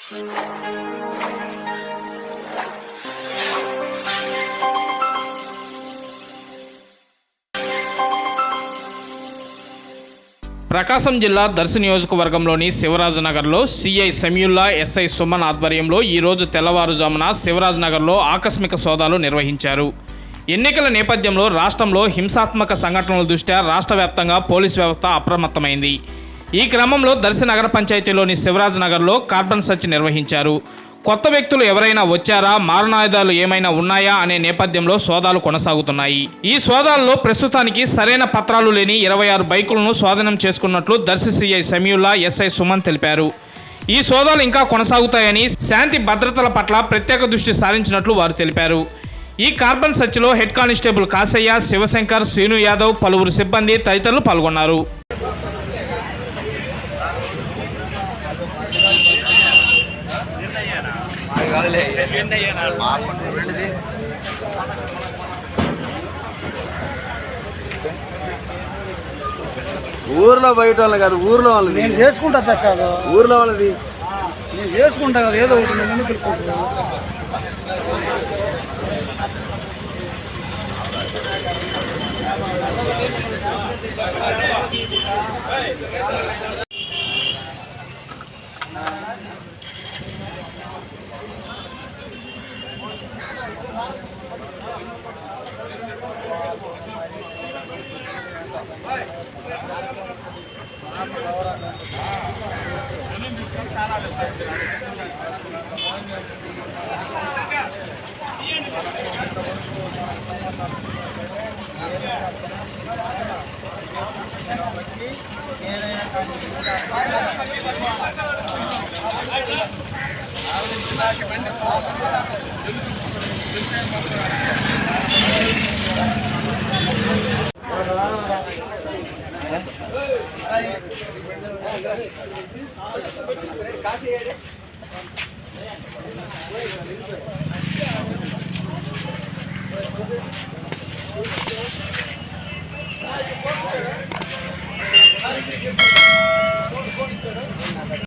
ప్రకాశం జిల్లా దర్శి నియోజకవర్గంలోని శివరాజనగర్లో CI సమీయుల్లా SI Suman ఆధ్వర్యంలో ఈరోజు తెల్లవారుజామున శివరాజనగర్లో ఆకస్మిక సోదాలు నిర్వహించారు. ఎన్నికల నేపథ్యంలో రాష్ట్రంలో హింసాత్మక సంఘటనల దృష్ట్యా రాష్ట్ర వ్యాప్తంగా పోలీసు వ్యవస్థ అప్రమత్తమైంది. ఈ క్రమంలో దర్శి నగర పంచాయతీలోని శివరాజనగర్లో కార్బన్ సెర్చ్ నిర్వహించారు. కొత్త వ్యక్తులు ఎవరైనా వచ్చారా, మారణాయుధాలు ఏమైనా ఉన్నాయా అనే నేపథ్యంలో సోదాలు కొనసాగుతున్నాయి. ఈ సోదాల్లో ప్రస్తుతానికి సరైన పత్రాలు లేని 26 బైకులను స్వాధీనం చేసుకున్నట్లు దర్శి సిఐ సమీయుల్లా ఎస్ఐ సుమన్ తెలిపారు. ఈ సోదాలు ఇంకా కొనసాగుతాయని, శాంతి భద్రతల పట్ల ప్రత్యేక దృష్టి సారించినట్లు వారు తెలిపారు. ఈ కార్బన్ సెర్చ్లో హెడ్ కానిస్టేబుల్ కాసయ్య, శివశంకర్, శ్రీను యాదవ్, పలువురు సిబ్బంది తదితరులు పాల్గొన్నారు. ఊర్లో బయట వాళ్ళు కాదు, ఊర్లో వాళ్ళది. నేను చేసుకుంటా ప్రసాద్, ఊర్లో వాళ్ళది నేను చేసుకుంటా కదా, ఏదో ఒకటి నేను ముందుకు వెళ్ళిపోతున్నాను.